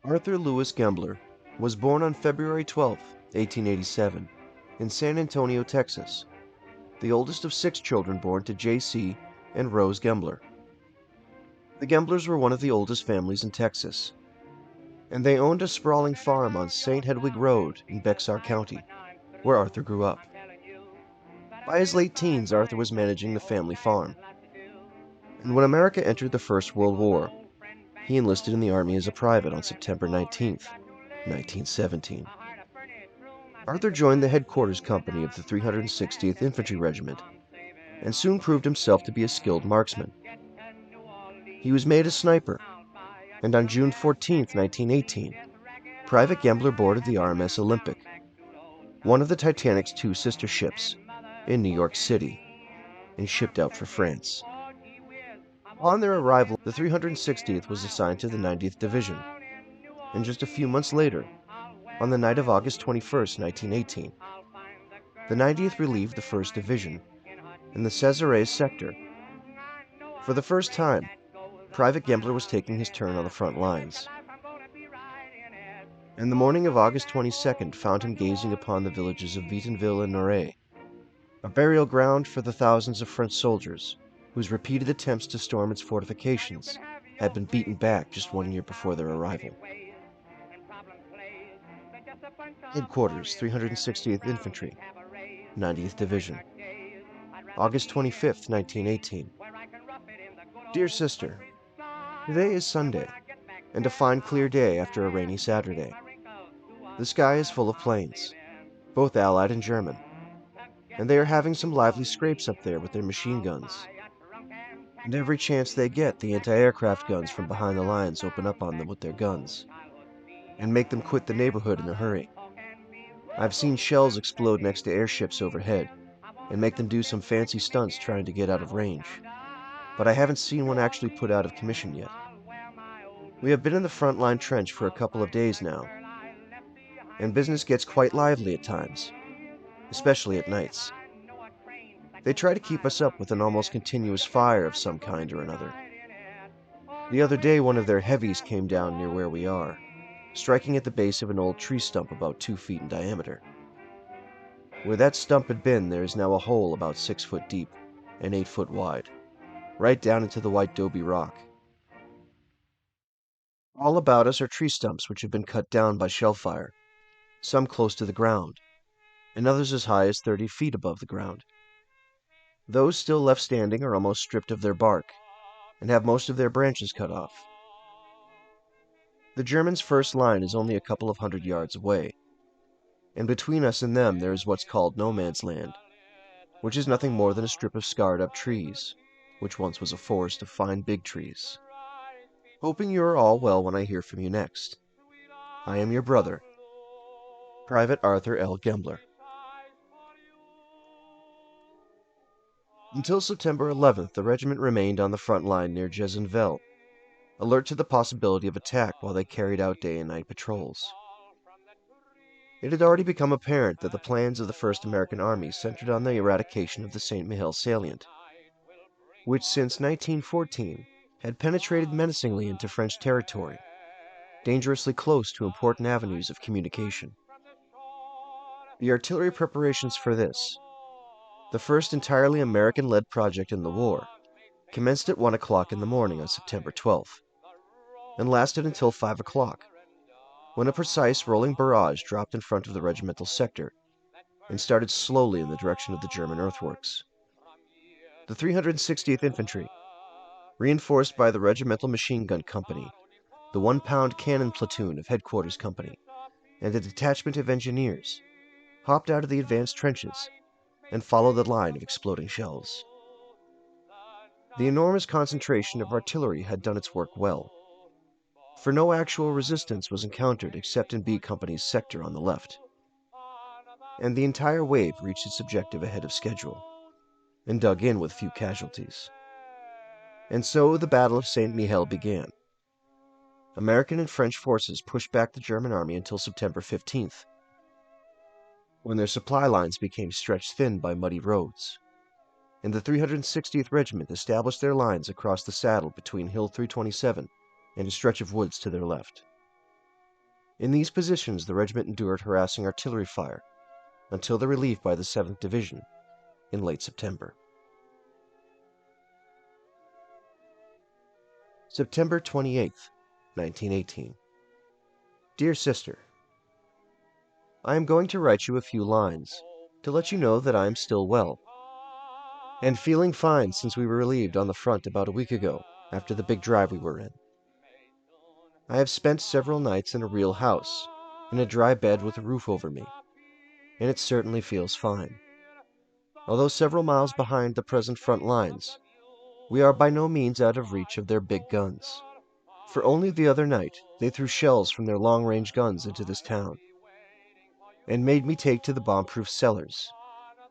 Arthur Louis Gembler was born on February 12, 1887, in San Antonio, Texas, the oldest of 6 children born to J.C. and Rose Gembler. The Gemblers were one of the oldest families in Texas, and they owned a sprawling farm on St. Hedwig Road in Bexar County, where Arthur grew up. By his late teens, Arthur was managing the family farm, and when America entered the First World War, he enlisted in the Army as a private on September 19, 1917. Arthur joined the headquarters company of the 360th Infantry Regiment and soon proved himself to be a skilled marksman. He was made a sniper, and on June 14, 1918, Private Gembler boarded the RMS Olympic, one of the Titanic's 2 sister ships, in New York City, and shipped out for France. Upon their arrival, the 360th was assigned to the 90th Division, and just a few months later, on the night of August 21, 1918, the 90th relieved the 1st Division in the Césaret sector. For the first time, Private Gembler was taking his turn on the front lines, and the morning of August 22nd found him gazing upon the villages of Vitonville and Noret, a burial ground for the thousands of French soldiers whose repeated attempts to storm its fortifications had been beaten back just 1 year before their arrival. Headquarters, 360th Infantry, 90th Division, August 25, 1918. Dear Sister, today is Sunday, and a fine clear day after a rainy Saturday. The sky is full of planes, both Allied and German, and they are having some lively scrapes up there with their machine guns. And every chance they get, the anti-aircraft guns from behind the lines open up on them with their guns, and make them quit the neighborhood in a hurry. I've seen shells explode next to airships overhead, and make them do some fancy stunts trying to get out of range, but I haven't seen one actually put out of commission yet. We have been in the front line trench for a couple of days now, and business gets quite lively at times, especially at nights. They try to keep us up with an almost continuous fire of some kind or another. The other day one of their heavies came down near where we are, striking at the base of an old tree stump about 2 feet in diameter. Where that stump had been, there is now a hole about 6 foot deep and 8 foot wide, right down into the white 'dobe rock. All about us are tree stumps which have been cut down by shell fire, some close to the ground, and others as high as 30 feet above the ground. Those still left standing are almost stripped of their bark, and have most of their branches cut off. The Germans' first line is only a couple of 100 yards away, and between us and them there is what's called no man's land, which is nothing more than a strip of scarred-up trees, which once was a forest of fine big trees. Hoping you are all well when I hear from you next. I am your brother, Private Arthur L. Gembler. Until September 11th, the regiment remained on the front line near Jezenville, alert to the possibility of attack while they carried out day and night patrols. It had already become apparent that the plans of the First American Army centered on the eradication of the St. Mihiel salient, which since 1914 had penetrated menacingly into French territory, dangerously close to important avenues of communication. The artillery preparations for this, the first entirely American-led project in the war, commenced at 1 o'clock in the morning on September 12th, and lasted until 5 o'clock, when a precise rolling barrage dropped in front of the regimental sector and started slowly in the direction of the German earthworks. The 360th Infantry, reinforced by the Regimental Machine Gun Company, the 1-pound cannon platoon of Headquarters Company, and a detachment of engineers, hopped out of the advanced trenches and followed the line of exploding shells. The enormous concentration of artillery had done its work well, for no actual resistance was encountered except in B Company's sector on the left, and the entire wave reached its objective ahead of schedule, and dug in with few casualties. And so the Battle of St. Mihiel began. American and French forces pushed back the German army until September 15th, when their supply lines became stretched thin by muddy roads, and the 360th Regiment established their lines across the saddle between Hill 327 and a stretch of woods to their left. In these positions, the regiment endured harassing artillery fire until the relief by the 7th Division in late September. September 28th, 1918. Dear Sister, I am going to write you a few lines to let you know that I am still well and feeling fine since we were relieved on the front about a week ago after the big drive we were in. I have spent several nights in a real house, in a dry bed with a roof over me, and it certainly feels fine. Although several miles behind the present front lines, we are by no means out of reach of their big guns. For only the other night they threw shells from their long-range guns into this town, and made me take to the bomb-proof cellars,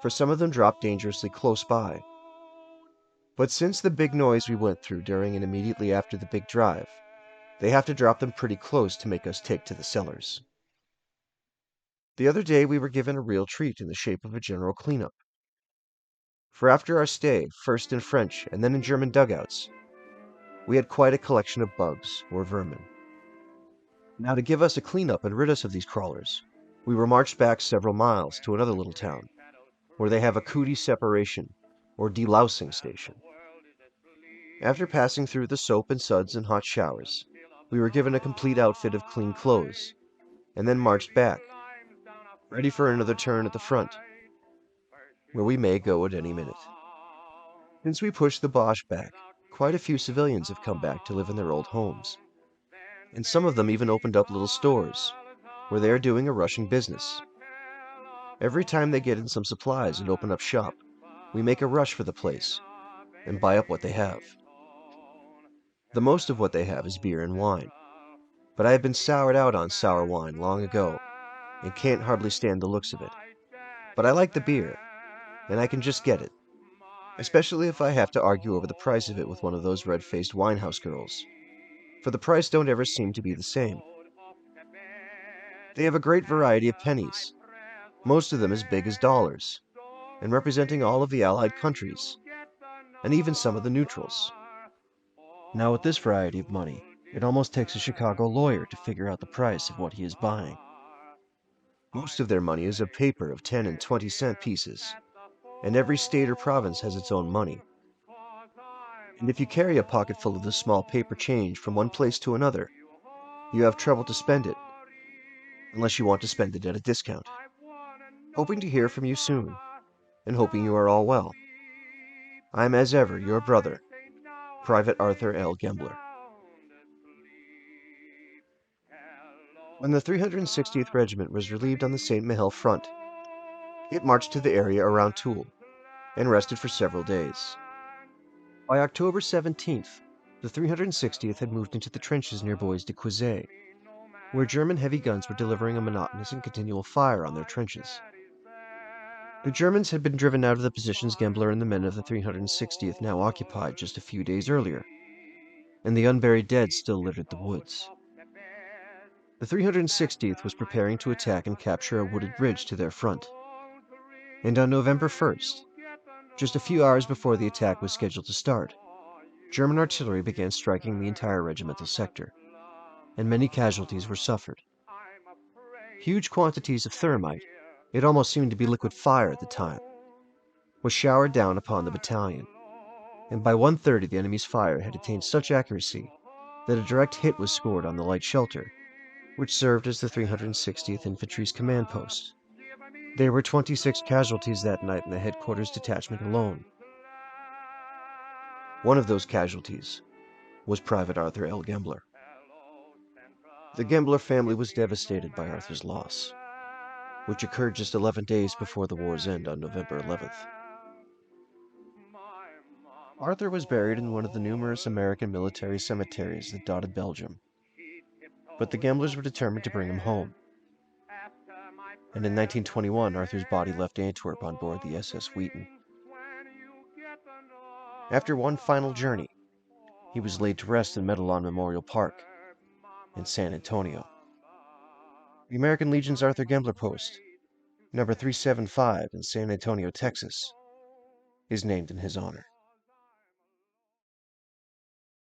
for some of them dropped dangerously close by. But since the big noise we went through during and immediately after the big drive, they have to drop them pretty close to make us take to the cellars. The other day we were given a real treat in the shape of a general cleanup. For after our stay, first in French and then in German dugouts, we had quite a collection of bugs, or vermin. Now to give us a cleanup and rid us of these crawlers, we were marched back several miles to another little town, where they have a cootie separation, or delousing station. After passing through the soap and suds and hot showers, we were given a complete outfit of clean clothes, and then marched back, ready for another turn at the front, where we may go at any minute. Since we pushed the Boche back, quite a few civilians have come back to live in their old homes, and some of them even opened up little stores, where they are doing a rushing business. Every time they get in some supplies and open up shop, we make a rush for the place, and buy up what they have. The most of what they have is beer and wine, but I have been soured out on sour wine long ago, and can't hardly stand the looks of it. But I like the beer, and I can just get it, especially if I have to argue over the price of it with one of those red-faced winehouse girls, for the price don't ever seem to be the same. They have a great variety of pennies, most of them as big as dollars, and representing all of the Allied countries, and even some of the neutrals. Now with this variety of money, it almost takes a Chicago lawyer to figure out the price of what he is buying. Most of their money is of paper of 10 and 20-cent pieces, and every state or province has its own money. And if you carry a pocket full of this small paper change from one place to another, you have trouble to spend it, unless you want to spend it at a discount. Hoping to hear from you soon, and hoping you are all well. I am as ever your brother, Private Arthur L. Gembler. When the 360th Regiment was relieved on the St. Mihiel front, it marched to the area around Toul and rested for several days. By October 17th, the 360th had moved into the trenches near Bois de Couzet, where German heavy guns were delivering a monotonous and continual fire on their trenches. The Germans had been driven out of the positions Gembler and the men of the 360th now occupied just a few days earlier, and the unburied dead still littered the woods. The 360th was preparing to attack and capture a wooded ridge to their front. And on November 1st, just a few hours before the attack was scheduled to start, German artillery began striking the entire regimental sector, and many casualties were suffered. Huge quantities of thermite, it almost seemed to be liquid fire at the time, was showered down upon the battalion, and by 1:30 the enemy's fire had attained such accuracy that a direct hit was scored on the light shelter, which served as the 360th Infantry's command post. There were 26 casualties that night in the headquarters detachment alone. One of those casualties was Private Arthur L. Gembler. The Gembler family was devastated by Arthur's loss, which occurred just 11 days before the war's end on November 11th. Arthur was buried in one of the numerous American military cemeteries that dotted Belgium, but the Gemblers were determined to bring him home. And in 1921, Arthur's body left Antwerp on board the SS Wheaton. After one final journey, he was laid to rest in Medellin Memorial Park in San Antonio. The American Legion's Arthur Gembler Post, number 375 in San Antonio, Texas, is named in his honor.